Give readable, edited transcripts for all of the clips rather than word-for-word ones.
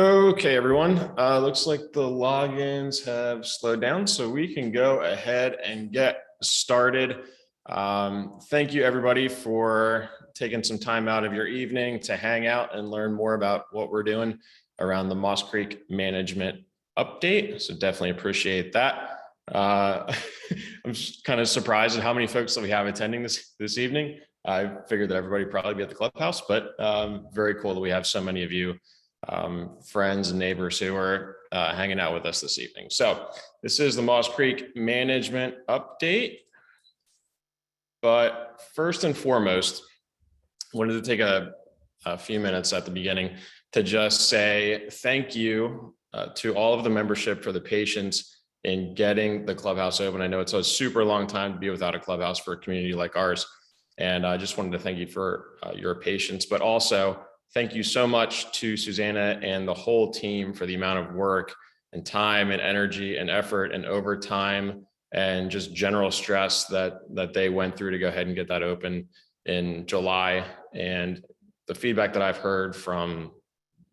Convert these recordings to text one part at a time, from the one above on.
Okay, everyone. Looks like the logins have slowed down, so we can go ahead and get started. Thank you, everybody, for taking some time out of your evening to hang out and learn more about what we're doing around the Moss Creek Management Update. So definitely appreciate that. I'm just kind of surprised at how many folks that we have attending this evening. I figured that everybody would probably be at the clubhouse, but very cool that we have so many of you friends and neighbors who are hanging out with us this evening. So this is the Moss Creek Management Update. But first and foremost, I wanted to take a few minutes at the beginning to just say thank you to all of the membership for the patience in getting the clubhouse open. I know it's a super long time to be without a clubhouse for a community like ours. And I just wanted to thank you for your patience, but also thank you so much to Susanna and the whole team for the amount of work and time and energy and effort and overtime and just general stress that they went through to go ahead and get that open in July. And the feedback that I've heard from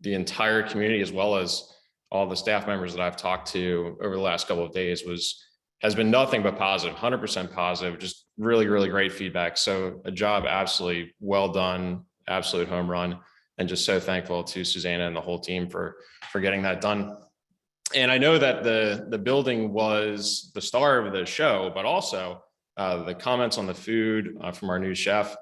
the entire community, as well as all the staff members that I've talked to over the last couple of days, has been nothing but positive, 100% positive, just really, really great feedback. So a job absolutely well done, absolute home run. And just so thankful to Susanna and the whole team for getting that done. And I know that the building was the star of the show, but also the comments on the food from our new chef,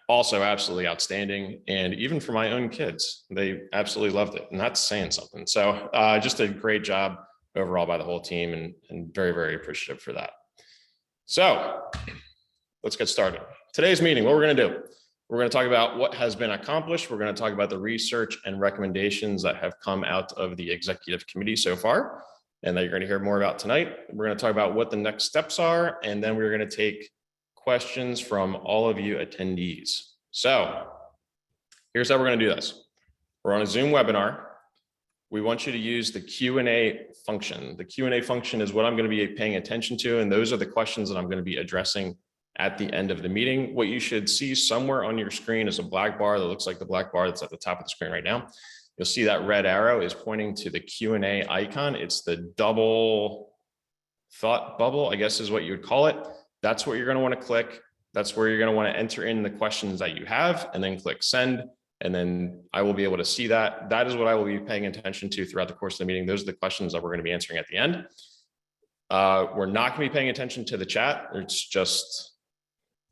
also absolutely outstanding. And even for my own kids, they absolutely loved it. And that's saying something. So just a great job overall by the whole team, and very, very appreciative for that. So let's get started. Today's meeting, what we're going to do. We're going to talk about what has been accomplished. We're going to talk about the research and recommendations that have come out of the executive committee so far, and that you're going to hear more about tonight. We're going to talk about what the next steps are, and then we're going to take questions from all of you attendees. So here's how we're going to do this. We're on a Zoom webinar. We want you to use the Q&A function. The Q&A function is what I'm going to be paying attention to, and those are the questions that I'm going to be addressing at the end of the meeting. What you should see somewhere on your screen is a black bar that looks like the black bar that's at the top of the screen right now. You'll see that red arrow is pointing to the Q&A icon. It's the double thought bubble, I guess is what you would call it. That's what you're going to want to click. That's where you're going to want to enter in the questions that you have, and then click send. And then I will be able to see that. That is what I will be paying attention to throughout the course of the meeting. Those are the questions that we're going to be answering at the end. We're not going to be paying attention to the chat.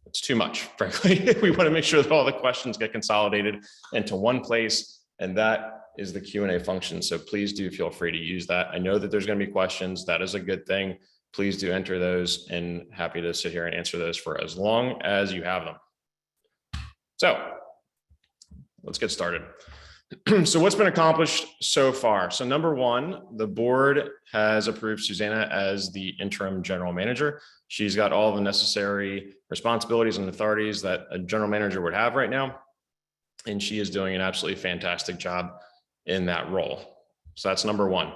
It's too much, frankly. We want to make sure that all the questions get consolidated into one place, and that is the Q&A function. So please do feel free to use that. I know that there's going to be questions. That is a good thing. Please do enter those, and happy to sit here and answer those for as long as you have them. So let's get started. So what's been accomplished so far? So number one, the board has approved Susanna as the interim general manager. She's got all the necessary responsibilities and authorities that a general manager would have right now. And she is doing an absolutely fantastic job in that role. So that's number one.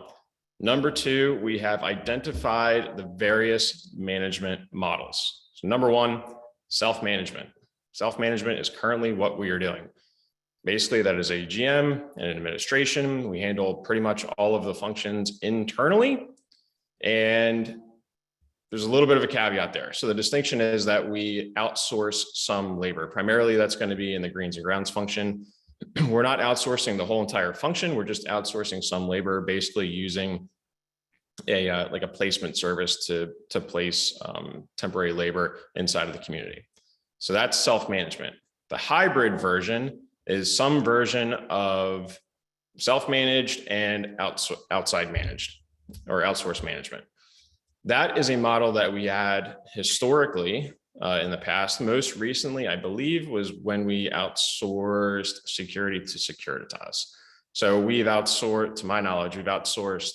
Number two, we have identified the various management models. So number one, self-management. Self-management is currently what we are doing. Basically, that is a GM and an administration. We handle pretty much all of the functions internally. And there's a little bit of a caveat there. So the distinction is that we outsource some labor. Primarily, that's going to be in the greens and grounds function. We're not outsourcing the whole entire function. We're just outsourcing some labor, basically using like a placement service to place temporary labor inside of the community. So that's self-management. The hybrid version is some version of self-managed and outside managed or outsourced management. That is a model that we had historically in the past. Most recently, I believe, was when we outsourced security to Securitas. So we've outsourced, to my knowledge, we've outsourced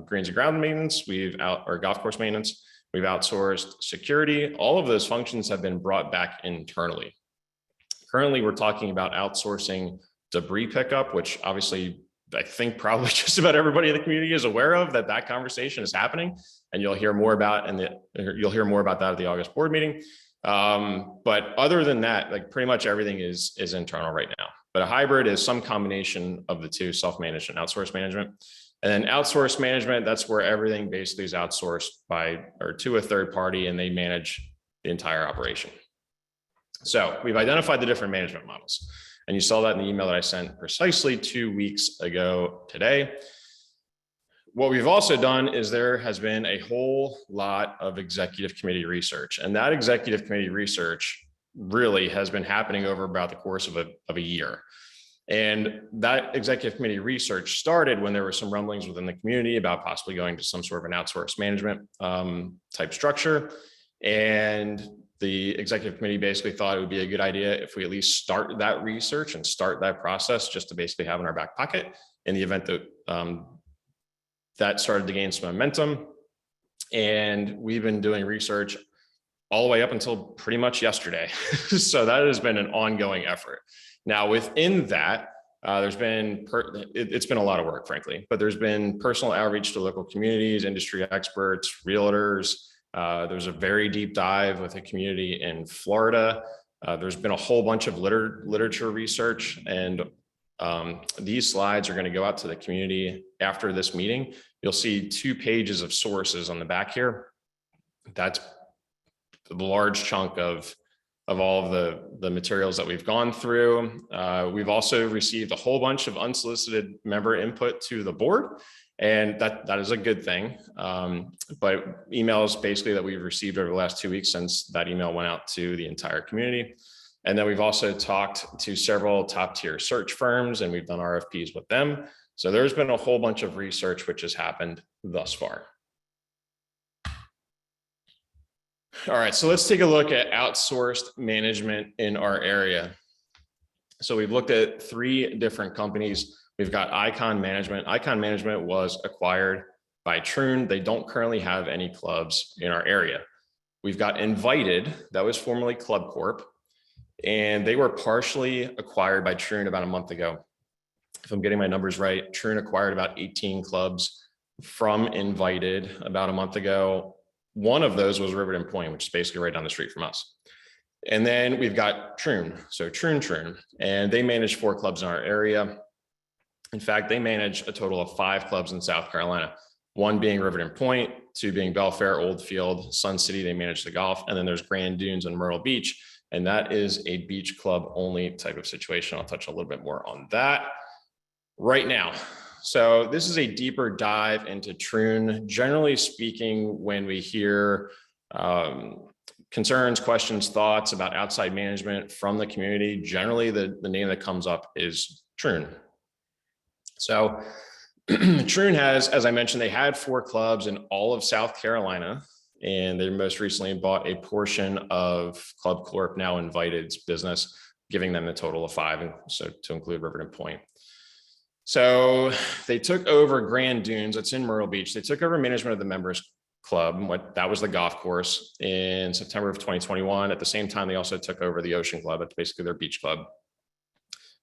greens and ground maintenance, or golf course maintenance, we've outsourced security. All of those functions have been brought back internally. Currently, we're talking about outsourcing debris pickup, which obviously I think probably just about everybody in the community is aware of that conversation is happening, and you'll hear more about that at the August board meeting. But other than that, like pretty much everything is internal right now. but a hybrid is some combination of the two, self-managed and outsourced management. And then outsourced management, that's where everything basically is outsourced by or to a third party, and they manage the entire operation. So we've identified the different management models, and you saw that in the email that I sent precisely 2 weeks ago today. What we've also done is there has been a whole lot of executive committee research, and that executive committee research really has been happening over about the course of a year. And that executive committee research started when there were some rumblings within the community about possibly going to some sort of an outsourced management type structure. And the executive committee basically thought it would be a good idea if we at least start that research and start that process just to basically have in our back pocket in the event that that started to gain some momentum. And we've been doing research all the way up until pretty much yesterday. So that has been an ongoing effort. Now within that, it's been a lot of work, frankly, but there's been personal outreach to local communities, industry experts, realtors. There's a very deep dive with a community in Florida. There's been a whole bunch of literature research, and these slides are going to go out to the community after this meeting. You'll see 2 pages of sources on the back here. That's the large chunk of all of the materials that we've gone through. We've also received a whole bunch of unsolicited member input to the board, and that is a good thing. But emails basically that we've received over the last 2 weeks since that email went out to the entire community. And then we've also talked to several top tier search firms, and we've done RFPs with them. So there's been a whole bunch of research which has happened thus far. All right, so let's take a look at outsourced management in our area. So we've looked at 3 different companies. We've got Icon Management. Icon Management was acquired by Troon. They don't currently have any clubs in our area. We've got Invited, that was formerly Club Corp, and they were partially acquired by Troon about a month ago. If I'm getting my numbers right, Troon acquired about 18 clubs from Invited about a month ago. One of those was Riverton Point, which is basically right down the street from us. And then we've got Troon, so Troon, and they manage 4 clubs in our area. In fact, they manage a total of 5 clubs in South Carolina, 1 being Riverton Point, 2 being Belfair, Oldfield, Sun City, they manage the golf, and then there's Grand Dunes and Myrtle Beach, and that is a beach club only type of situation. I'll touch a little bit more on that right now. So this is a deeper dive into Troon. Generally speaking, when we hear concerns, questions, thoughts about outside management from the community, generally the name that comes up is Troon. So Troon has, as I mentioned, they had 4 clubs in all of South Carolina, and they most recently bought a portion of Club Corp, now Invited's business, giving them a total of 5, and so to include Riverton Point. So they took over Grand Dunes, it's in Myrtle Beach. They took over management of the members club, that was the golf course, in September of 2021. At the same time, they also took over the Ocean Club. It's basically their beach club.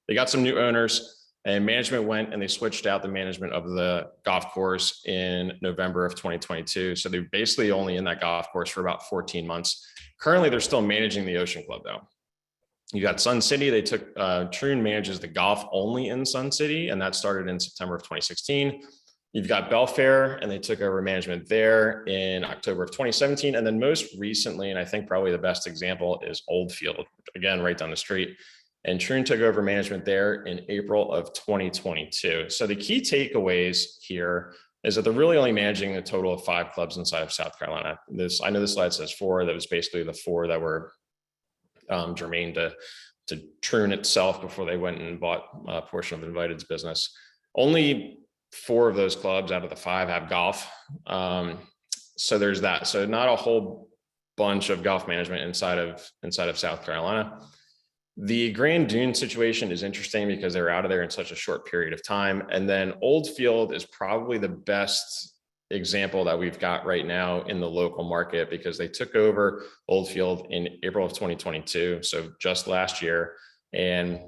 They got some new owners, and management went and they switched out the management of the golf course in November of 2022. So they're basically only in that golf course for about 14 months. Currently, they're still managing the Ocean Club though. You got Sun City. They took, Troon manages the golf only in Sun City, and that started in September of 2016. You've got Belfair, and they took over management there in October of 2017. And then most recently, and I think probably the best example, is Oldfield, again, right down the street. And Troon took over management there in April of 2022. So the key takeaways here is that they're really only managing a total of 5 clubs inside of South Carolina. I know this slide says 4, that was basically the 4 that were germane to Troon itself before they went and bought a portion of Invited's business. Only 4 of those clubs out of the 5 have golf. So there's that. So not a whole bunch of golf management inside of South Carolina. The Grand Dune situation is interesting because they're out of there in such a short period of time. And then Oldfield is probably the best example that we've got right now in the local market, because they took over Oldfield in April of 2022. So just last year. And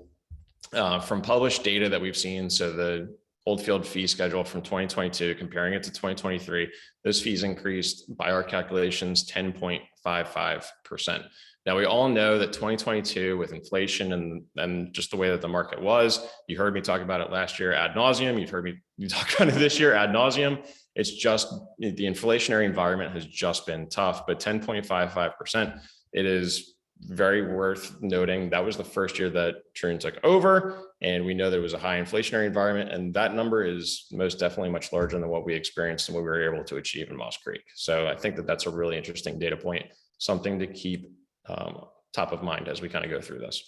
from published data that we've seen, so the Oldfield fee schedule from 2022, comparing it to 2023, those fees increased by our calculations 10.55%. Now, we all know that 2022 with inflation and just the way that the market was, you heard me talk about it last year ad nauseum. You've heard me talk about it this year ad nauseum. It's just the inflationary environment has just been tough, but 10.55%, it is very worth noting that was the first year that Troon took over, and we know there was a high inflationary environment, and that number is most definitely much larger than what we experienced and what we were able to achieve in Moss Creek. So I think that that's a really interesting data point, something to keep top of mind as we kind of go through this.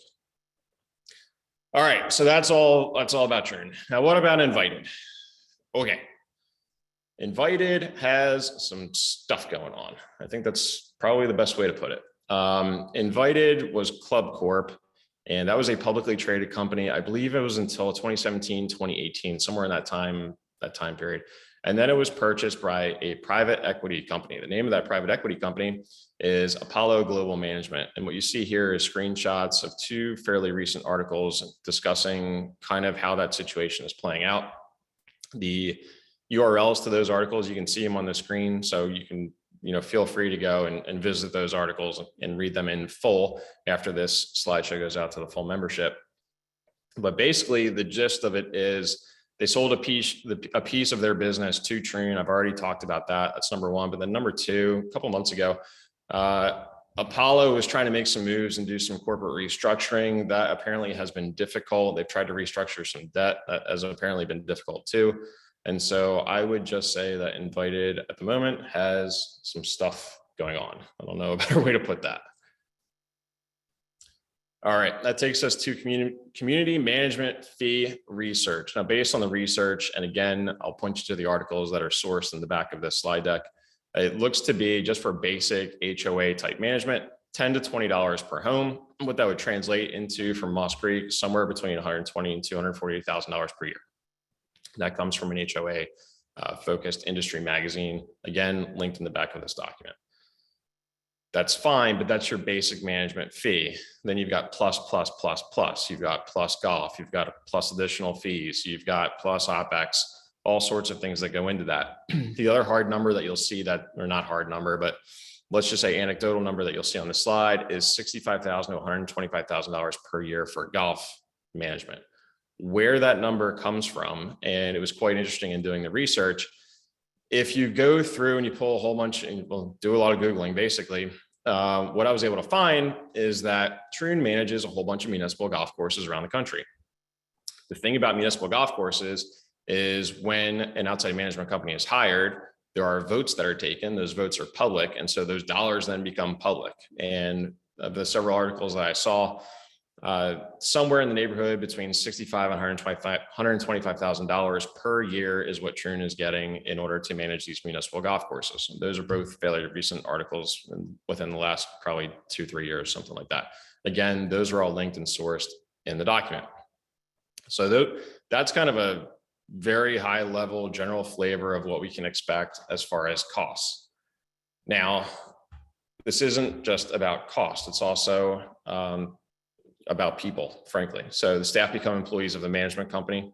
All right, so that's all about Troon. Now, what about Invited? Okay, Invited has some stuff going on. I think that's probably the best way to put it. Invited was Club Corp, and that was a publicly traded company. I believe it was until 2017, 2018, somewhere in that time period. And then it was purchased by a private equity company. The name of that private equity company is Apollo Global Management. And what you see here is screenshots of two fairly recent articles discussing kind of how that situation is playing out. The URLs to those articles, you can see them on the screen. So you can, feel free to go and visit those articles and read them in full after this slideshow goes out to the full membership. But basically the gist of it is they sold a piece of their business to Troon. I've already talked about that. That's number one. But then number two, a couple months ago, Apollo was trying to make some moves and do some corporate restructuring. That apparently has been difficult. They've tried to restructure some debt. That has apparently been difficult too. And so I would just say that Invited at the moment has some stuff going on. I don't know a better way to put that. All right, that takes us to community management fee research. Now, based on the research, and again, I'll point you to the articles that are sourced in the back of this slide deck. It looks to be, just for basic HOA type management, $10 to $20 per home. What that would translate into from Moss Creek, somewhere between $120,000 and $240,000 per year. That comes from an HOA focused industry magazine, again, linked in the back of this document. That's fine, but that's your basic management fee. Then you've got plus. You've got plus golf. You've got plus additional fees. You've got plus OpEx, all sorts of things that go into that. The other hard number that you'll see that, or not hard number, but let's just say anecdotal number that you'll see on the slide is $65,000 to $125,000 per year for golf management. Where that number comes from, and it was quite interesting in doing the research, if you go through and you pull a whole bunch and we'll do a lot of Googling, basically, what I was able to find is that Troon manages a whole bunch of municipal golf courses around the country. The thing about municipal golf courses is when an outside management company is hired, there are votes that are taken. Those votes are public. And so those dollars then become public. And the several articles that I saw, somewhere in the neighborhood between $65,000 and $125,000 per year is what Troon is getting in order to manage these municipal golf courses. And those are both fairly recent articles within the last probably 2-3 years, something like that. Again, those are all linked and sourced in the document. So that's kind of a very high level general flavor of what we can expect as far as costs. Now, this isn't just about cost. It's also about people, frankly. So the staff become employees of the management company.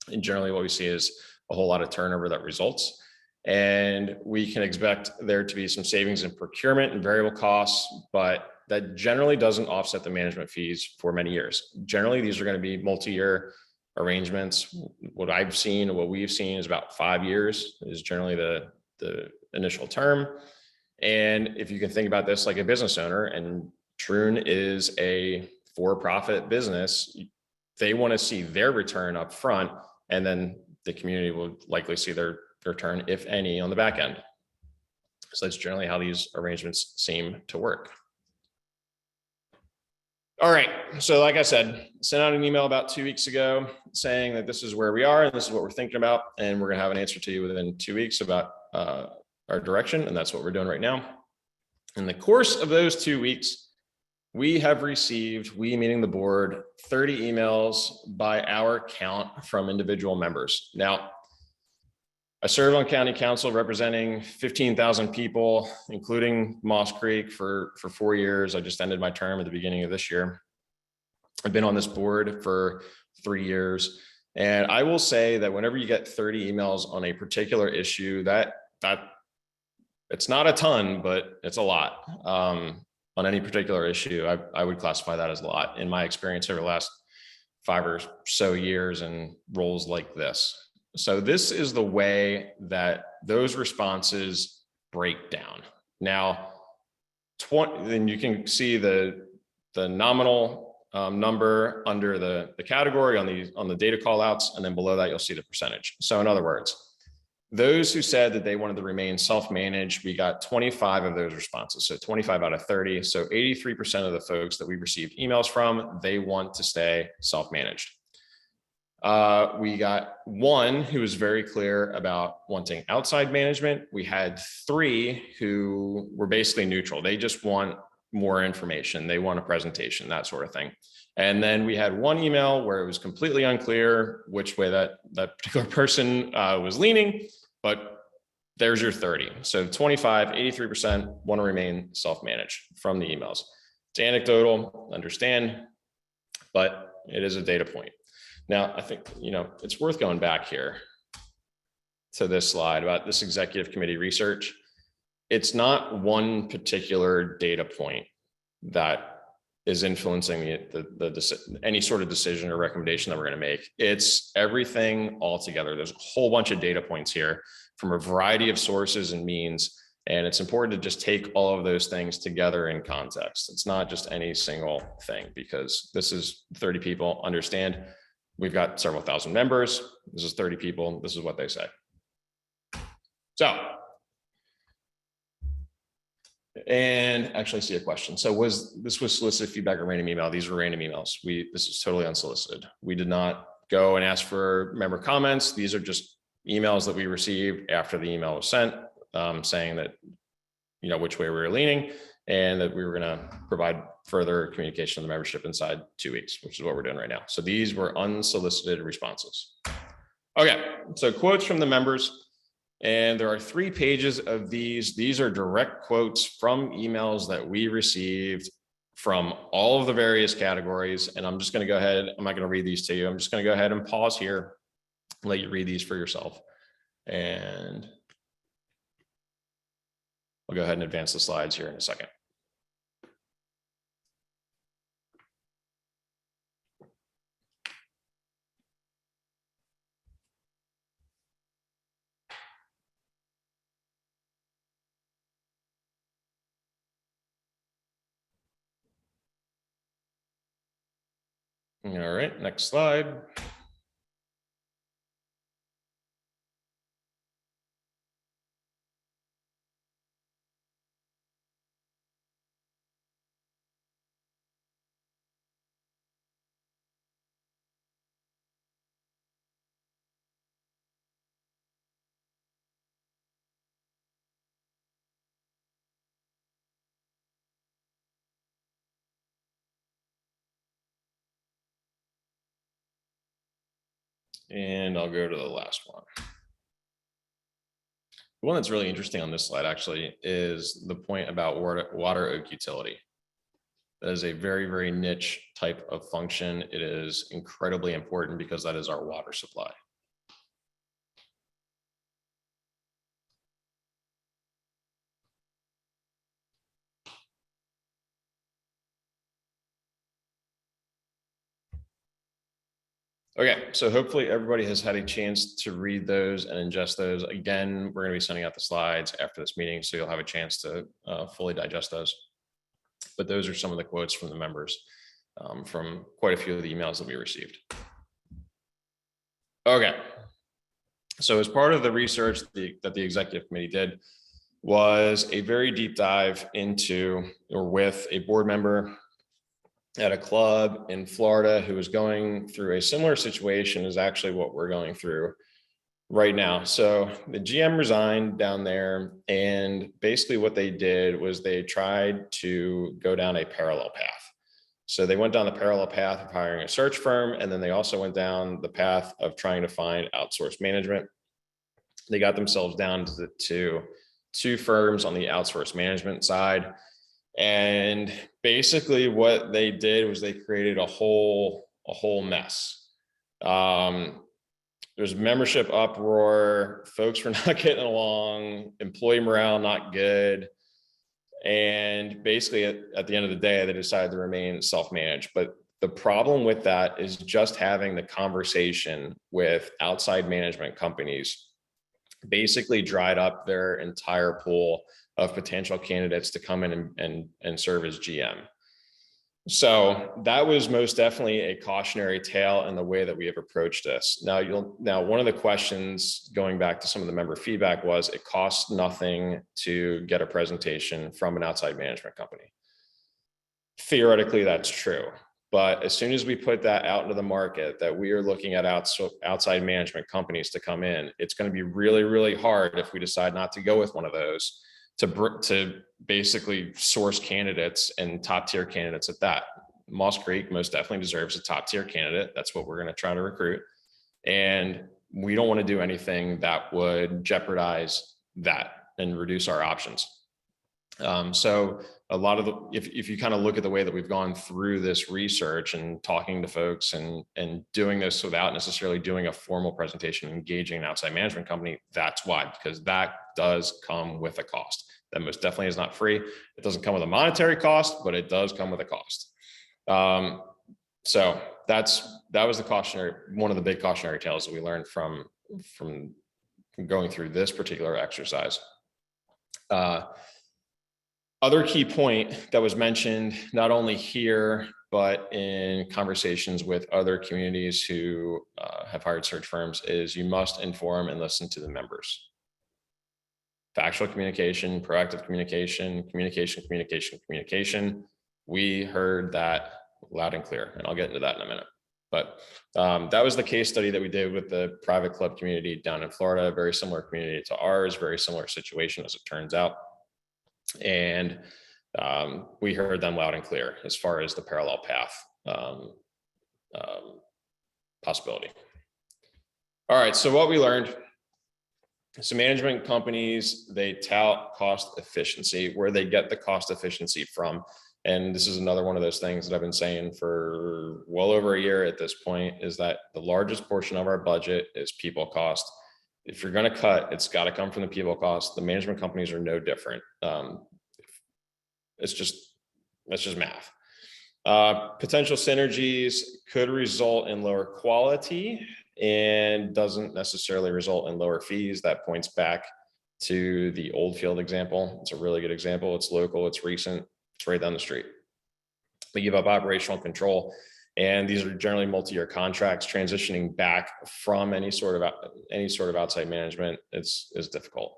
And generally what we see is a whole lot of turnover that results. And we can expect there to be some savings in procurement and variable costs, but that generally doesn't offset the management fees for many years. Generally, these are going to be multi-year arrangements. What I've seen, what we've seen is about 5 years is generally the initial term. And if you can think about this like a business owner, and Troon is a for-profit business, they want to see their return up front, and then the community will likely see their return, if any, on the back end. So that's generally how these arrangements seem to work. All right, so like I said, sent out an email about 2 weeks ago saying that this is where we are and this is what we're thinking about, and we're gonna have an answer to you within 2 weeks about our direction, and that's what we're doing right now. In the course of those 2 weeks, we have received, we meaning the board, 30 emails by our count from individual members. Now, I serve on county council representing 15,000 people, including Moss Creek for 4 years. I just ended my term at the beginning of this year. I've been on this board for 3 years. And I will say that whenever you get 30 emails on a particular issue, that it's not a ton, but it's a lot. on any particular issue, I would classify that as a lot in my experience over the last 5 or so years in roles like this. So this is the way that those responses break down. Now, then you can see the nominal number under the category on the data callouts, and then below that you'll see the percentage. So in other words, those who said that they wanted to remain self-managed, we got 25 of those responses. So 25 out of 30. So 83% of the folks that we received emails from, they want to stay self-managed. We got 1 who was very clear about wanting outside management. We had 3 who were basically neutral. They just want more information. They want a presentation, that sort of thing. And then we had 1 email where it was completely unclear which way that particular person was leaning, but there's your 30. So 25, 83% want to remain self-managed from the emails. It's anecdotal, understand, but it is a data point. Now, I think, it's worth going back here to this slide about this executive committee research. It's not one particular data point that is influencing any sort of decision or recommendation that we're going to make. It's everything all together. There's a whole bunch of data points here from a variety of sources and means, and it's important to just take all of those things together in context. It's not just any single thing, because this is 30 people. Understand, we've got several thousand members. This is 30 people. This is what they say. So, and actually I see a question. So this was solicited feedback or random email? These were random emails. This is totally unsolicited. We did not go and ask for member comments. These are just emails that we received after the email was sent, saying that, which way we were leaning, and that we were going to provide further communication to the membership inside 2 weeks, which is what we're doing right now. So these were unsolicited responses. Okay, so quotes from the members. And there are 3 pages of these. These are direct quotes from emails that we received from all of the various categories. And I'm just going to go ahead. I'm not going to read these to you. I'm just going to go ahead and pause here, let you read these for yourself. And I'll go ahead and advance the slides here in a second. All right, next slide. And I'll go to the last one. The one that's really interesting on this slide actually is the point about water oak utility. That is a very, very niche type of function. It is incredibly important because that is our water supply. Okay, so hopefully everybody has had a chance to read those and ingest those. Again, we're going to be sending out the slides after this meeting, so you'll have a chance to fully digest those. But those are some of the quotes from the members from quite a few of the emails that we received. Okay, so as part of the research that the executive committee did was a very deep dive into or with a board member at a club in Florida who was going through a similar situation as actually what we're going through right now. So the GM resigned down there, and basically what they did was they tried to go down a parallel path. So they went down the parallel path of hiring a search firm, and then they also went down the path of trying to find outsourced management. They got themselves down to 2 firms on the outsourced management side. And basically what they did was they created a whole mess. There's membership uproar, folks were not getting along, employee morale not good. And basically at the end of the day, they decided to remain self-managed. But the problem with that is just having the conversation with outside management companies basically dried up their entire pool of potential candidates to come in and serve as GM. So that was most definitely a cautionary tale in the way that we have approached this. Now, one of the questions going back to some of the member feedback was it costs nothing to get a presentation from an outside management company. Theoretically, that's true. But as soon as we put that out into the market, that we are looking at outside management companies to come in, it's going to be really, really hard if we decide not to go with one of those to basically source candidates and top tier candidates at that. Moss Creek most definitely deserves a top tier candidate. That's what we're going to try to recruit. And we don't want to do anything that would jeopardize that and reduce our options. So a lot of if you kind of look at the way that we've gone through this research and talking to folks and doing this without necessarily doing a formal presentation, engaging an outside management company, that's why, because that does come with a cost. That most definitely is not free. It doesn't come with a monetary cost, but it does come with a cost. So that was one of the big cautionary tales that we learned from going through this particular exercise. Other key point that was mentioned, not only here, but in conversations with other communities who have hired search firms, is you must inform and listen to the members. Factual communication, proactive communication, communication. We heard that loud and clear, and I'll get into that in a minute. But that was the case study that we did with the private club community down in Florida, very similar community to ours, very similar situation as it turns out. And we heard them loud and clear as far as the parallel path possibility. All right, so what we learned, so management companies, they tout cost efficiency, where they get the cost efficiency from. And this is another one of those things that I've been saying for well over a year at this point, is that the largest portion of our budget is people cost. If you're going to cut, it's got to come from the people cost. The management companies are no different. That's just math. Potential synergies could result in lower quality and doesn't necessarily result in lower fees. That points back to the Oldfield example. It's a really good example. It's local, it's recent, it's right down the street. We give up operational control, and these are generally multi-year contracts. Transitioning back from any sort of outside management is difficult.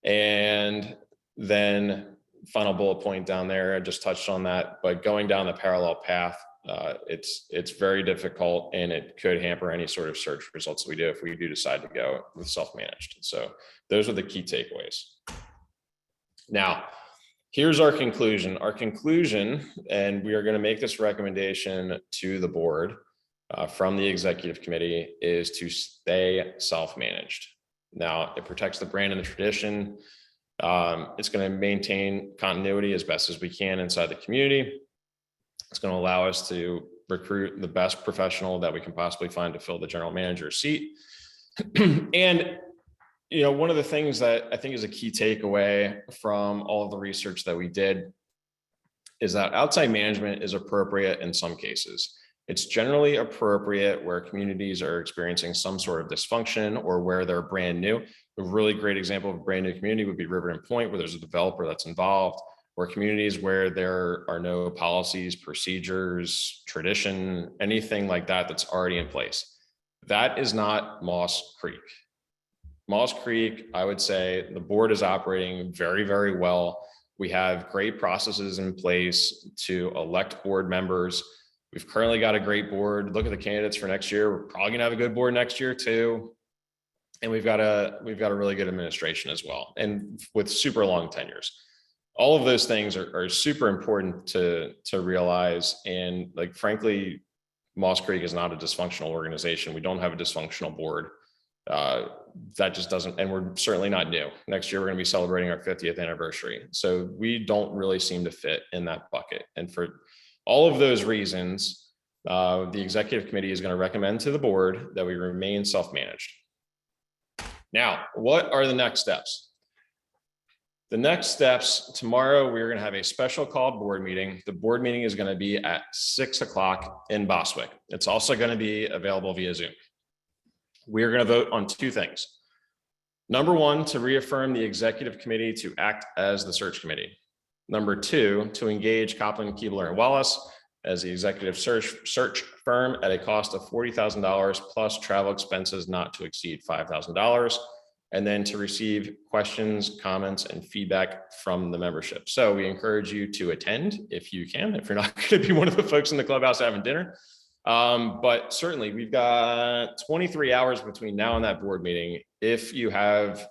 And then final bullet point down there, I just touched on that, but going down the parallel path, it's very difficult, and it could hamper any sort of search results that we do if we do decide to go with self-managed. So those are the key takeaways. Now, here's our conclusion. Our conclusion, and we are going to make this recommendation to the board from the executive committee, is to stay self-managed. Now, it protects the brand and the tradition. It's going to maintain continuity as best as we can inside the community. It's going to allow us to recruit the best professional that we can possibly find to fill the general manager's seat. And one of the things that I think is a key takeaway from all of the research that we did is that outside management is appropriate in some cases. It's generally appropriate where communities are experiencing some sort of dysfunction or where they're brand new. A really great example of a brand new community would be Riverton Point, where there's a developer that's involved, or communities where there are no policies, procedures, tradition, anything like that that's already in place. That is not Moss Creek. Moss Creek, I would say the board is operating very, very well. We have great processes in place to elect board members. We've currently got a great board. Look at the candidates for next year. We're probably gonna have a good board next year too. And we've got a really good administration as well, and with super long tenures. All of those things are super important to realize. And like, frankly, Moss Creek is not a dysfunctional organization. We don't have a dysfunctional board. That just doesn't, and we're certainly not new. Next year, we're going to be celebrating our 50th anniversary. So we don't really seem to fit in that bucket. And for all of those reasons, the executive committee is going to recommend to the board that we remain self-managed. Now, what are the next steps? The next steps, tomorrow, we're going to have a special called board meeting. The board meeting is going to be at 6 o'clock in Boswick. It's also going to be available via Zoom. We are going to vote on two things. Number one, to reaffirm the executive committee to act as the search committee. Number two, to engage Copland, Keebler, and Wallace as the executive search firm at a cost of $40,000 plus travel expenses not to exceed $5,000, and then to receive questions, comments, and feedback from the membership. So we encourage you to attend if you can, if you're not going to be one of the folks in the clubhouse having dinner. But certainly we've got 23 hours between now and that board meeting. If you have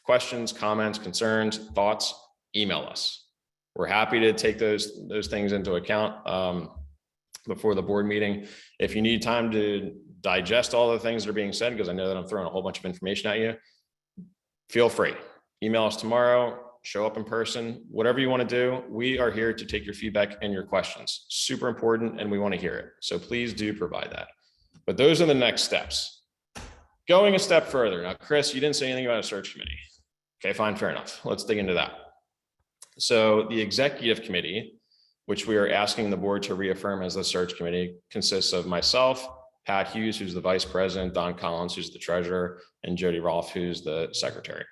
questions, comments, concerns, thoughts, email us. We're happy to take those things into account before the board meeting. If you need time to digest all the things that are being said, because I know that I'm throwing a whole bunch of information at you, feel free. Email us tomorrow, show up in person, whatever you want to do. We are here to take your feedback and your questions. Super important, and we want to hear it. So please do provide that. But those are the next steps. Going a step further. Now, Chris, you didn't say anything about a search committee. Okay, fine, fair enough. Let's dig into that. So the executive committee, which we are asking the board to reaffirm as the search committee, consists of myself, Pat Hughes, who's the vice president, Don Collins, who's the treasurer, and Jody Rolfe, who's the secretary.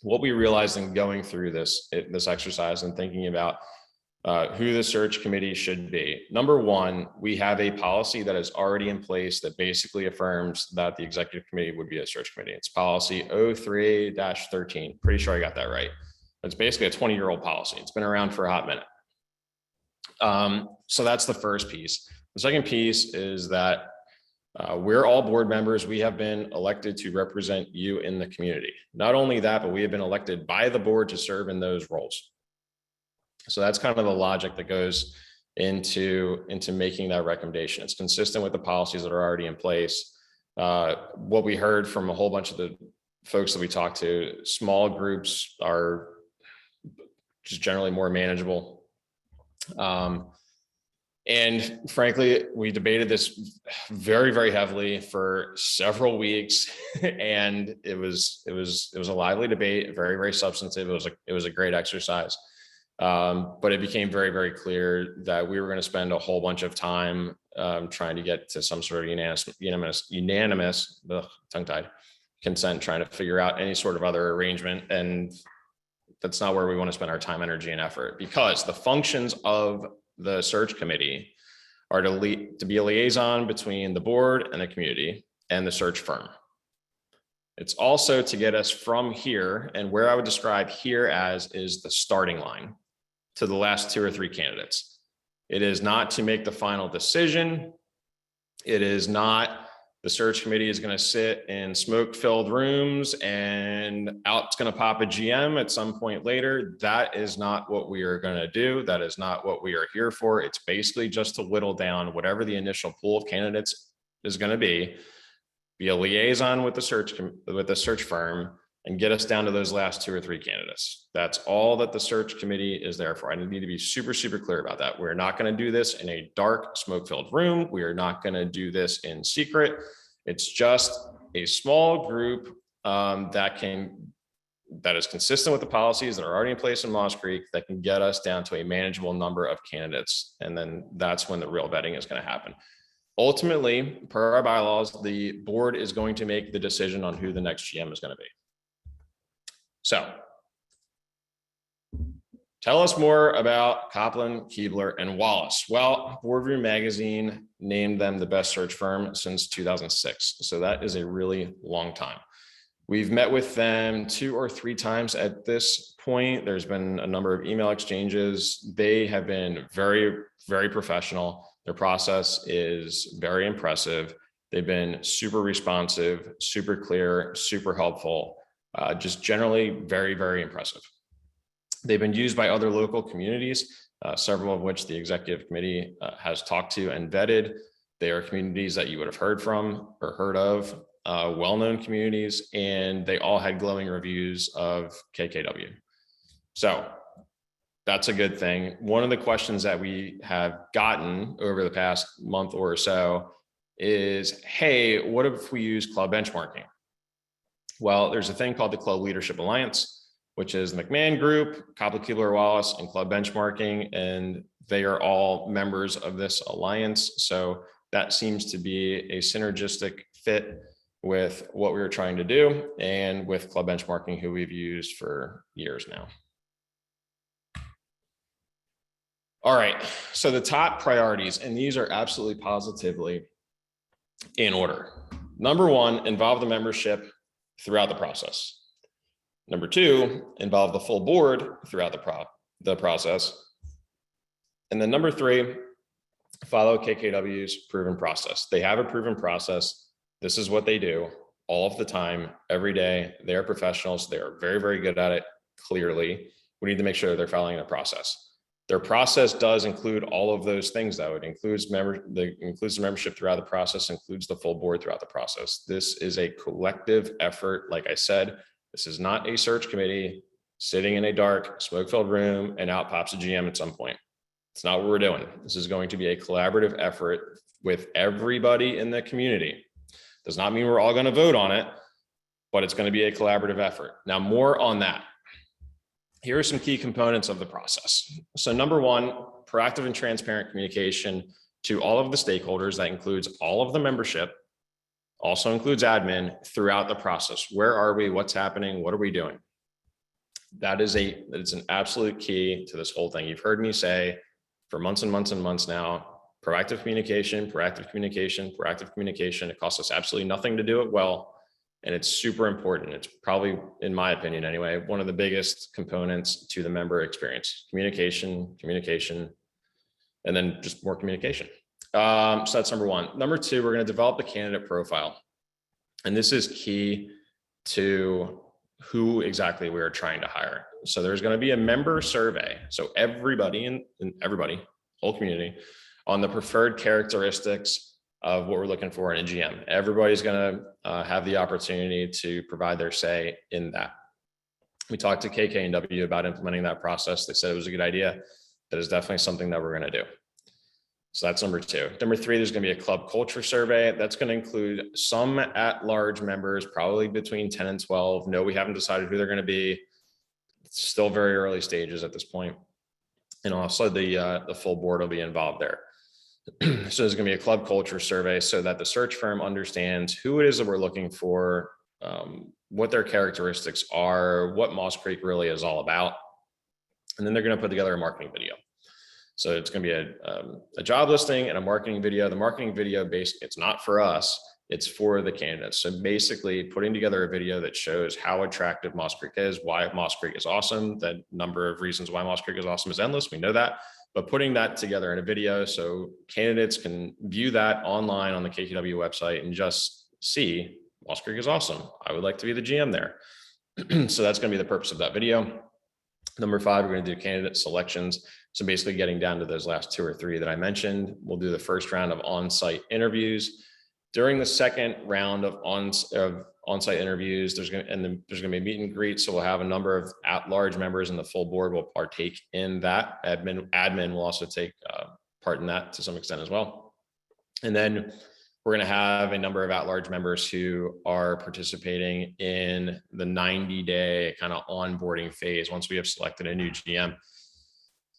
What we realized in going through this exercise and thinking about who the search committee should be. Number one, we have a policy that is already in place that basically affirms that the executive committee would be a search committee. It's policy 03-13. Pretty sure I got that right. It's basically a 20-year-old policy. It's been around for a hot minute. So that's the first piece. The second piece is that we're all board members. We have been elected to represent you in the community. Not only that, but we have been elected by the board to serve in those roles. So that's kind of the logic that goes into making that recommendation. It's consistent with the policies that are already in place. What we heard from a whole bunch of the folks that we talked to, small groups are just generally more manageable. And frankly, we debated this very, very heavily for several weeks, and it was a lively debate, very, very substantive. It was a great exercise, but it became very, very clear that we were going to spend a whole bunch of time trying to get to some sort of unanimous tongue-tied consent, trying to figure out any sort of other arrangement, and that's not where we want to spend our time, energy, and effort, because the functions of the search committee are to be a liaison between the board and the community and the search firm. It's also to get us from here, and where I would describe here as is the starting line, to the last 2 or 3 candidates. It is not to make the final decision. It is not the search committee is going to sit in smoke-filled rooms and out's going to pop a GM at some point later. That is not what we are going to do. That is not what we are here for. It's basically just to whittle down whatever the initial pool of candidates is going to be a liaison with the search firm, and get us down to those last 2 or 3 candidates. That's all that the search committee is there for. I need to be super, super clear about that. We're not going to do this in a dark, smoke-filled room. We are not going to do this in secret. It's just a small group that is consistent with the policies that are already in place in Moss Creek, that can get us down to a manageable number of candidates. And then that's when the real vetting is going to happen. Ultimately, per our bylaws, the board is going to make the decision on who the next GM is going to be. So tell us more about Copland, Keebler, and Wallace. Well, Boardroom Magazine named them the best search firm since 2006. So that is a really long time. We've met with them 2 or 3 times at this point. There's been a number of email exchanges. They have been very, very professional. Their process is very impressive. They've been super responsive, super clear, super helpful. Just generally very, very impressive. They've been used by other local communities, several of which the executive committee has talked to and vetted. They are communities that you would have heard from or heard of, well-known communities, and they all had glowing reviews of KKW. So that's a good thing. One of the questions that we have gotten over the past month or so is, hey, what if we use club benchmarking? Well, there's a thing called the Club Leadership Alliance. which is the McMahon Group, Copley Keebler-Wallace, and Club Benchmarking, and they are all members of this alliance. So that seems to be a synergistic fit with what we were trying to do and with Club Benchmarking, who we've used for years now. All right, so the top priorities, and these are absolutely positively in order. Number one, involve the membership throughout the process. Number two, involve the full board throughout the process. And then number three, follow KKW's proven process. They have a proven process. This is what they do all of the time, every day. They are professionals. They are very, very good at it. Clearly, we need to make sure they're following a process. Their process does include all of those things, though. It includes the membership throughout the process, includes the full board throughout the process. This is a collective effort. Like I said, this is not a search committee sitting in a dark, smoke-filled room and out pops a GM at some point. It's not what we're doing. This is going to be a collaborative effort with everybody in the community. Does not mean we're all going to vote on it, but it's going to be a collaborative effort. Now, more on that. Here are some key components of the process. So number one, proactive and transparent communication to all of the stakeholders. That includes all of the membership, also includes admin throughout the process. Where are we? What's happening? What are we doing? It's an absolute key to this whole thing. You've heard me say for months and months and months now, proactive communication, proactive communication, proactive communication. It costs us absolutely nothing to do it well. And it's super important. It's probably, in my opinion anyway, one of the biggest components to the member experience. Communication, and then just more communication. So that's number one. Number two, we're going to develop the candidate profile. And this is key to who exactly we are trying to hire. So there's going to be a member survey. So everybody, whole community, on the preferred characteristics of what we're looking for in a GM. Everybody's going to have the opportunity to provide their say in that. We talked to KK&W about implementing that process. They said it was a good idea. That is definitely something that we're going to do. So that's number two. Number three, there's going to be a club culture survey. That's going to include some at-large members, probably between 10 and 12. No, we haven't decided who they're going to be. It's still very early stages at this point. And also the full board will be involved there. So there's going to be a club culture survey so that the search firm understands who it is that we're looking for, what their characteristics are, what Moss Creek really is all about. And then they're going to put together a marketing video. So it's going to be a job listing and a marketing video. The marketing video it's not for us, it's for the candidates. So basically putting together a video that shows how attractive Moss Creek is, why Moss Creek is awesome. The number of reasons why Moss Creek is awesome is endless. We know that. But putting that together in a video so candidates can view that online on the KKW website and just see Moss Creek is awesome. I would like to be the GM there. So that's going to be the purpose of that video. Number five, we're going to do candidate selections. So basically getting down to those last two or three that I mentioned. We'll do the first round of on-site interviews. During the second round of on-site interviews, there's going to be a meet and greet. So we'll have a number of at-large members, and the full board will partake in that. Admin will also take part in that to some extent as well. And then we're going to have a number of at-large members who are participating in the 90-day kind of onboarding phase once we have selected a new GM.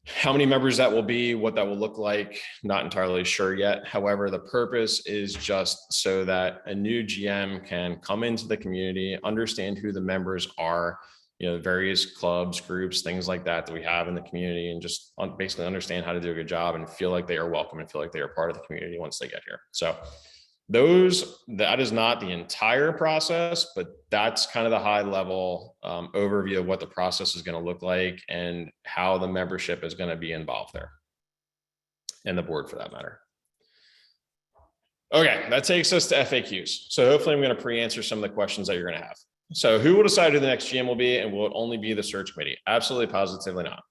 How many members that will be, what that will look like, not entirely sure yet. However, the purpose is just so that a new GM can come into the community, understand who the members are, various clubs, groups, things like that we have in the community, and just basically understand how to do a good job and feel like they are welcome and feel like they are part of the community once they get here. So that is not the entire process, but that's kind of the high level overview of what the process is going to look like and how the membership is going to be involved there, and the board for that matter. Okay, that takes us to FAQs. So hopefully I'm going to pre-answer some of the questions that you're going to have. So who will decide who the next GM will be, and will it only be the search committee? Absolutely, positively not.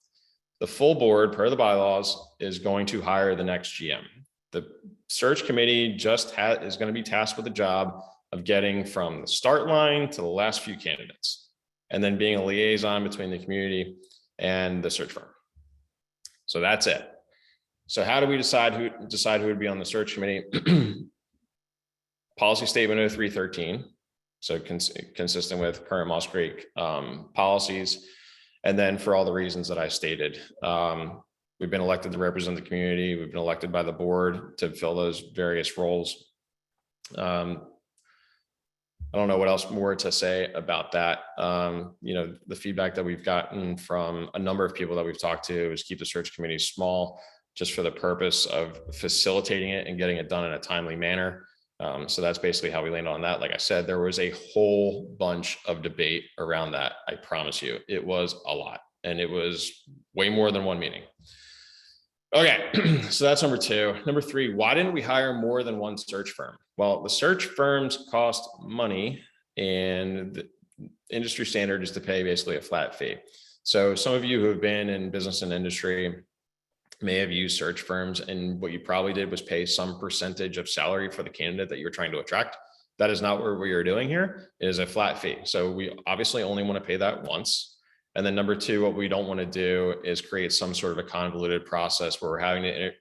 The full board, per the bylaws, is going to hire the next GM. The search committee is going to be tasked with the job of getting from the start line to the last few candidates, and then being a liaison between the community and the search firm. So that's it. So how do we decide who would be on the search committee? Policy statement 0313 So consistent with current Moss Creek policies. And then for all the reasons that I stated, we've been elected to represent the community. We've been elected by the board to fill those various roles. I don't know what else more to say about that. The feedback that we've gotten from a number of people that we've talked to is keep the search committee small, just for the purpose of facilitating it and getting it done in a timely manner. So that's basically how we landed on that. Like I said, there was a whole bunch of debate around that. I promise you, it was a lot, and it was way more than one meeting. Okay, so that's number two. Number three, why didn't we hire more than one search firm? Well, the search firms cost money, and the industry standard is to pay basically a flat fee. So some of you who have been in business and industry may have used search firms, and what you probably did was pay some percentage of salary for the candidate that you were trying to attract. That is not what we are doing here. It is a flat fee. So we obviously only want to pay that once. And then number two, what we don't want to do is create some sort of a convoluted process where we're having to,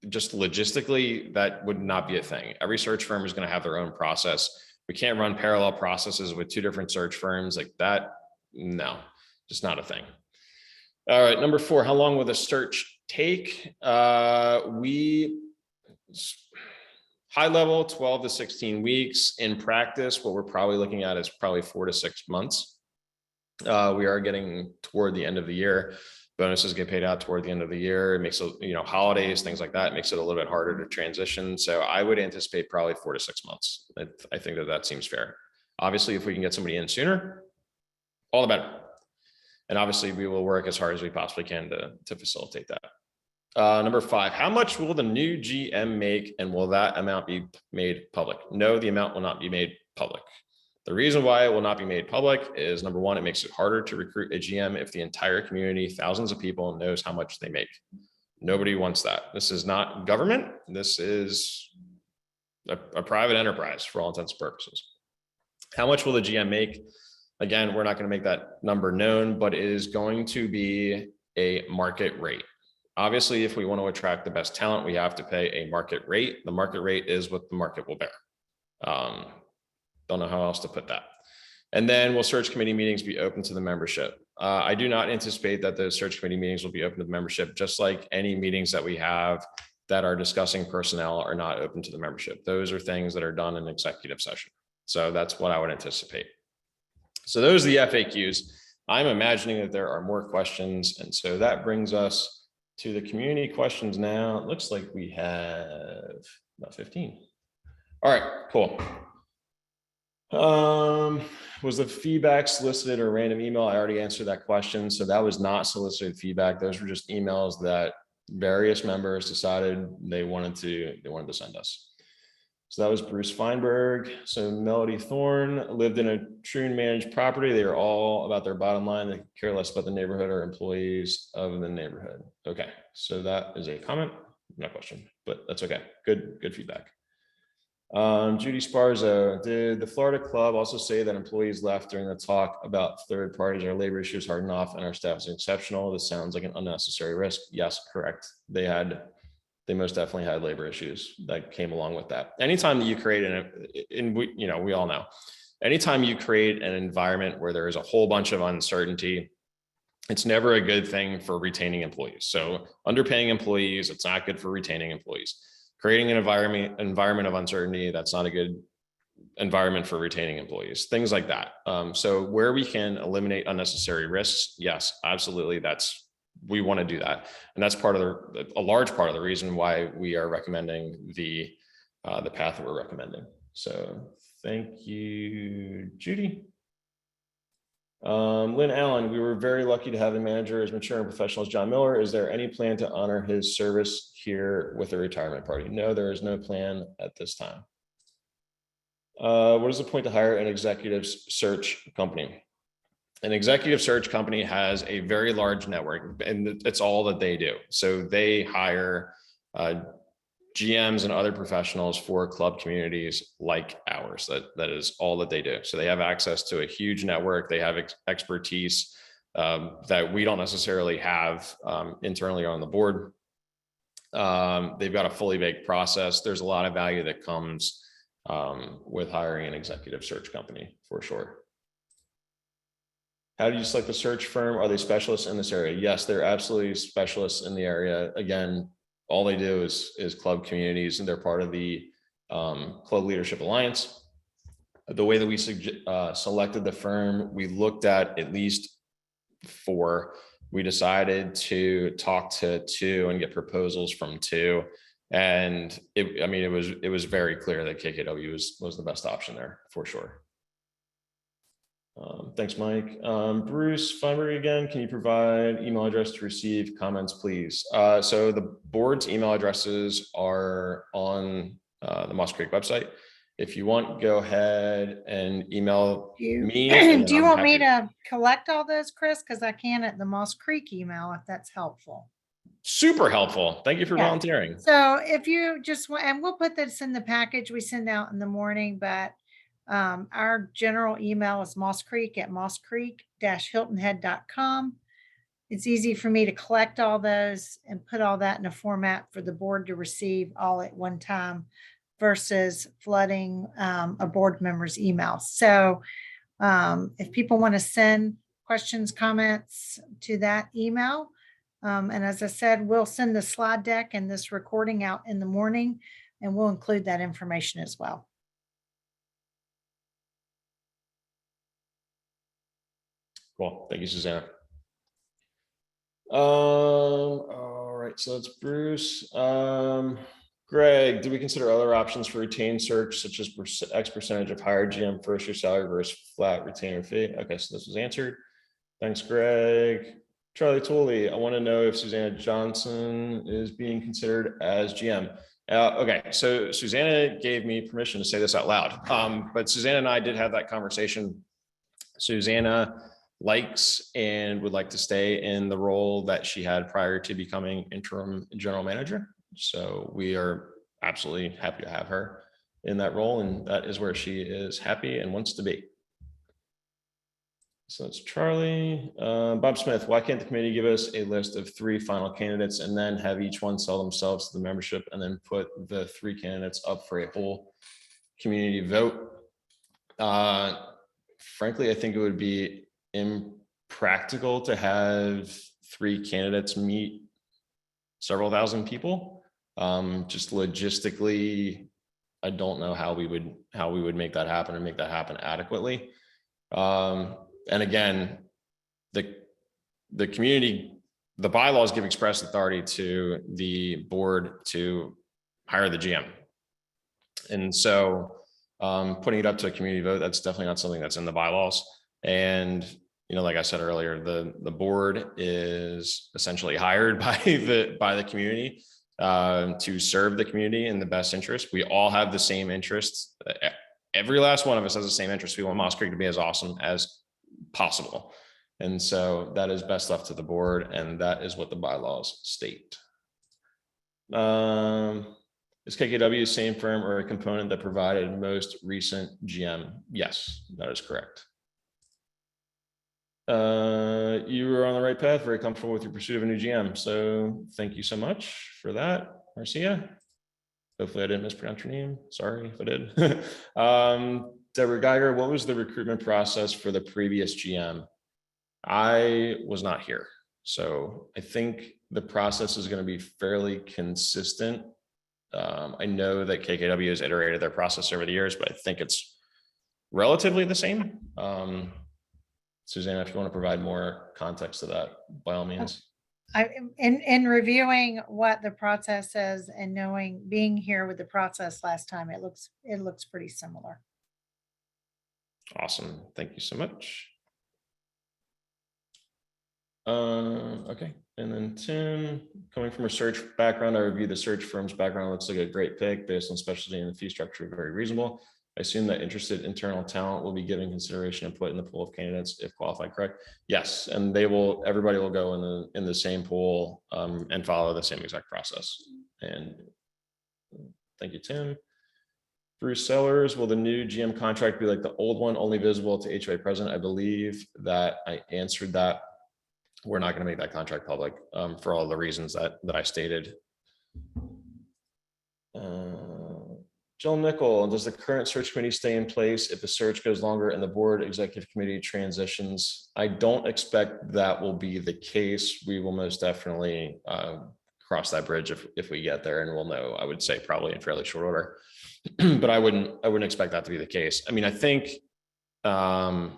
just logistically, that would not be a thing. Every search firm is going to have their own process. We can't run parallel processes with two different search firms like that. No, just not a thing. All right, number four, how long will the search take? High level, 12 to 16 weeks. In practice, what we're probably looking at is probably 4 to 6 months. We are getting toward the end of the year. Bonuses get paid out toward the end of the year. It makes it, holidays, things like that, makes it a little bit harder to transition. So I would anticipate probably 4 to 6 months. I think that seems fair. Obviously, if we can get somebody in sooner, all the better. And obviously we will work as hard as we possibly can to facilitate that. Number five, how much will the new GM make, and will that amount be made public? No, the amount will not be made public. The reason why it will not be made public is, number one, it makes it harder to recruit a GM if the entire community, thousands of people, knows how much they make. Nobody wants that. This is not government. This is a private enterprise for all intents and purposes. How much will the GM make? Again, we're not going to make that number known, but it is going to be a market rate. Obviously, if we want to attract the best talent, we have to pay a market rate. The market rate is what the market will bear. Don't know how else to put that. And then will search committee meetings be open to the membership? I do not anticipate that the search committee meetings will be open to the membership, just like any meetings that we have that are discussing personnel are not open to the membership. Those are things that are done in executive session. So that's what I would anticipate. So those are the FAQs. I'm imagining that there are more questions. And so that brings us to the community questions now. It looks like we have about 15. All right, cool. Was the feedback solicited or random email? I already answered that question. So that was not solicited feedback. Those were just emails that various members decided they wanted to send us. So that was Bruce Feinberg. So Melody Thorne lived in a Troon managed property. They are all about their bottom line. They care less about the neighborhood or employees of the neighborhood. Okay, so that is a comment, not a question, but that's okay. Good feedback. Judy Sparzo, did the Florida club also say that employees left during the talk about third parties? Our labor issues hardened off and our staff is exceptional? This sounds like an unnecessary risk. Yes, correct. They most definitely had labor issues that came along with that. Anytime that you create we all know, anytime you create an environment where there is a whole bunch of uncertainty, it's never a good thing for retaining employees. So underpaying employees, it's not good for retaining employees. Creating an environment of uncertainty, that's not a good environment for retaining employees, things like that. So where we can eliminate unnecessary risks, yes, absolutely. We want to do that. And that's a large part of the reason why we are recommending the path that we're recommending. So thank you, Judy. Lynn Allen, we were very lucky to have a manager as mature and professional as John Miller. Is there any plan to honor his service here with a retirement party? No, there is no plan at this time. What is the point to hire an executive search company? An executive search company has a very large network, and it's all that they do. So they hire GMs and other professionals for club communities like ours. That is all that they do. So they have access to a huge network. They have expertise that we don't necessarily have internally on the board. They've got a fully baked process. There's a lot of value that comes with hiring an executive search company for sure. How do you select the search firm? Are they specialists in this area? Yes, they're absolutely specialists in the area. Again, all they do is club communities, and they're part of the Club Leadership Alliance. The way that we selected the firm, we looked at least 4. We decided to talk to 2 and get proposals from 2. And it was very clear that KKW was the best option there for sure. Thanks, Mike. Bruce Feinberg again, can you provide email address to receive comments, please? So the board's email addresses are on the Moss Creek website. If you want, go ahead and email me. Do you want me to collect all those, Chris? Because I can at the Moss Creek email, if that's helpful. Super helpful. Thank you for volunteering. So if you just want, and we'll put this in the package we send out in the morning, but our general email is mosscreek@mosscreek-hiltonhead.com. It's easy for me to collect all those and put all that in a format for the board to receive all at one time versus flooding a board member's email. So if people want to send questions, comments to that email, and as I said, we'll send the slide deck and this recording out in the morning, and we'll include that information as well. Cool. Thank you, Susanna. All right, so that's Bruce. Greg, do we consider other options for retained search, such as X percentage of higher GM first year salary versus flat retainer fee? Okay, so this was answered. Thanks, Greg. Charlie Tooley, I want to know if Susanna Johnson is being considered as GM. Okay, so Susanna gave me permission to say this out loud, but Susanna and I did have that conversation. Susanna likes and would like to stay in the role that she had prior to becoming interim general manager. So we are absolutely happy to have her in that role, and that is where she is happy and wants to be. So that's Charlie. Bob Smith, why can't the committee give us a list of 3 final candidates and then have each one sell themselves to the membership and then put the 3 candidates up for a whole community vote? Frankly, I think it would be impractical to have 3 candidates meet several thousand people. Just logistically, I don't know how we would make that happen and make that happen adequately. And again, the community, the bylaws give express authority to the board to hire the GM. And so putting it up to a community vote, that's definitely not something that's in the bylaws. And, you know, like I said earlier, the board is essentially hired by the community to serve the community in the best interest. We all have the same interests. Every last one of us has the same interest. We want Moss Creek to be as awesome as possible. And so that is best left to the board, and that is what the bylaws state. Is KKW the same firm or a component that provided most recent GM? Yes, that is correct. You were on the right path, very comfortable with your pursuit of a new GM. So thank you so much for that, Marcia. Hopefully I didn't mispronounce your name. Sorry if I did. Deborah Geiger, what was the recruitment process for the previous GM? I was not here. So I think the process is going to be fairly consistent. I know that KKW has iterated their process over the years, but I think it's relatively the same. Susanna, if you want to provide more context to that, by all means. In reviewing what the process is and being here with the process last time, it looks pretty similar. Awesome. Thank you so much. Okay. And then Tim, coming from a search background, I reviewed the search firm's background. Looks like a great pick based on specialty and the fee structure, very reasonable. I assume that interested internal talent will be given consideration and put in the pool of candidates if qualified, correct? Yes, and everybody will go in the same pool and follow the same exact process. And thank you, Tim. Bruce Sellers, will the new GM contract be like the old one, only visible to HOA president? I believe that I answered that. We're not going to make that contract public for all the reasons that I stated. Jill Nickel, does the current search committee stay in place if the search goes longer and the board executive committee transitions? I don't expect that will be the case. We will most definitely cross that bridge if we get there, and we'll know, I would say probably in fairly short order. But I wouldn't expect that to be the case. I mean, I think a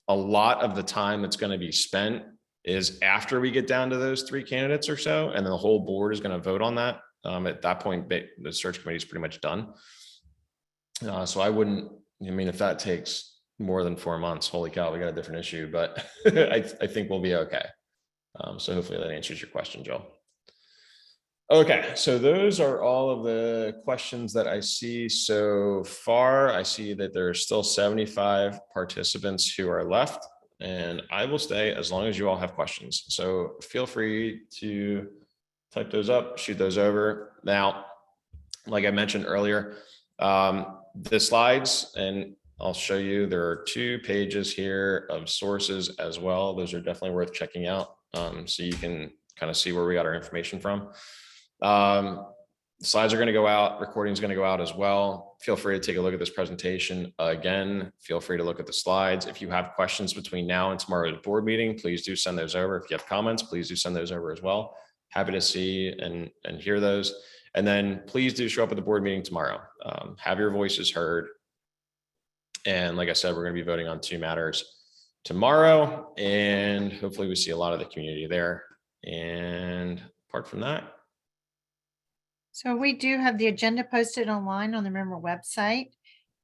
lot of the time that's going to be spent is after we get down to those 3 candidates or so, and then the whole board is going to vote on that. At that point, the search committee is pretty much done. So I mean, if that takes more than 4 months, holy cow, we got a different issue, but I think we'll be okay. So hopefully that answers your question, Joe. Okay, so those are all of the questions that I see so far. I see that there are still 75 participants who are left, and I will stay as long as you all have questions. So feel free to type those up, shoot those over. Now, like I mentioned earlier, the slides, and I'll show you, there are 2 pages here of sources as well. Those are definitely worth checking out. So you can kind of see where we got our information from. Slides are going to go out, recording is going to go out as well. Feel free to take a look at this presentation again. Feel free to look at the slides. If you have questions between now and tomorrow's board meeting, please do send those over. If you have comments, please do send those over as well. Happy to see and hear those. And then please do show up at the board meeting tomorrow. Have your voices heard. And like I said, we're going to be voting on 2 matters tomorrow, and hopefully we see a lot of the community there. And apart from that, So we do have the agenda posted online on the member website,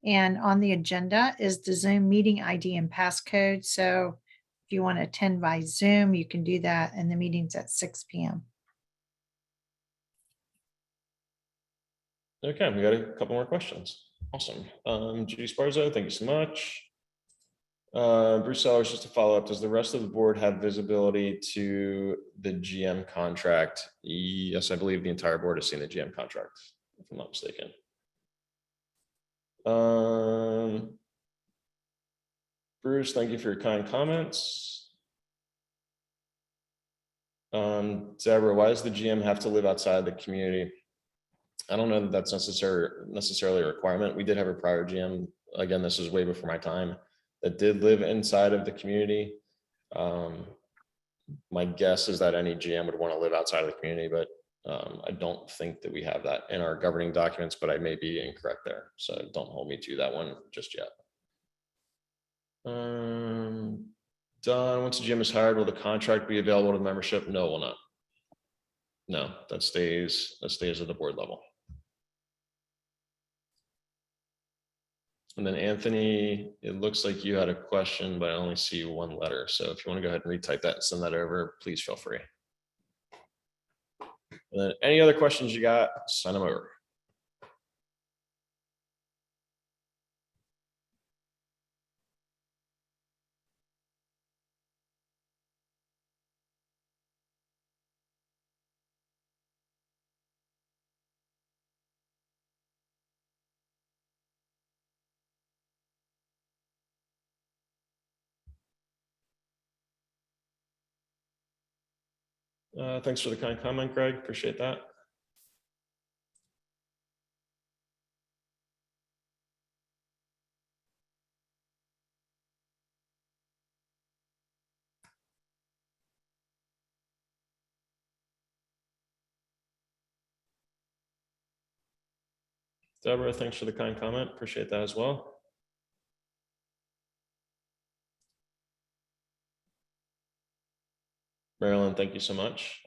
and on the agenda is the Zoom meeting ID and passcode. So if you want to attend by Zoom, you can do that, and the meeting's at 6 p.m. okay, we got a couple more questions. Awesome. Judy Sparzo, thank you so much. Bruce Sellers, just to follow up, does the rest of the board have visibility to the GM contract? Yes, I believe the entire board has seen the GM contract, if I'm not mistaken. Bruce, thank you for your kind comments. Deborah, why does the GM have to live outside the community? I don't know that that's necessarily a requirement. We did have a prior GM. Again, this is way before my time, that did live inside of the community. My guess is that any GM would want to live outside of the community, but I don't think that we have that in our governing documents, but I may be incorrect there. So don't hold me to that one just yet. Don, once the GM is hired, will the contract be available to membership? No, it will not. No, that stays at the board level. And then Anthony, it looks like you had a question, but I only see 1 letter. So if you want to go ahead and retype that and send that over, please feel free. And then any other questions you got, send them over. Thanks for the kind comment, Greg. Appreciate that. Deborah, thanks for the kind comment. Appreciate that as well. Marilyn, thank you so much.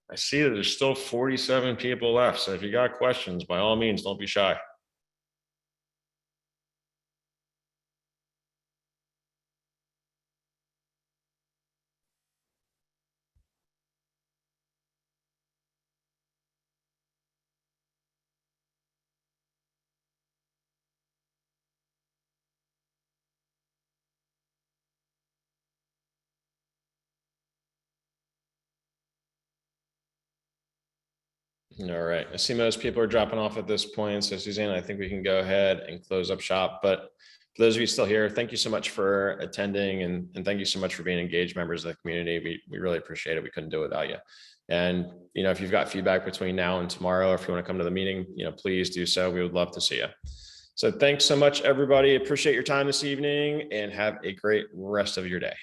I see that there's still 47 people left. So if you got questions, by all means, don't be shy. All right. I see most people are dropping off at this point. So Suzanne, I think we can go ahead and close up shop. But for those of you still here, thank you so much for attending and thank you so much for being engaged members of the community. We really appreciate it. We couldn't do it without you. And, if you've got feedback between now and tomorrow, or if you want to come to the meeting, please do so. We would love to see you. So thanks so much, everybody. Appreciate your time this evening and have a great rest of your day.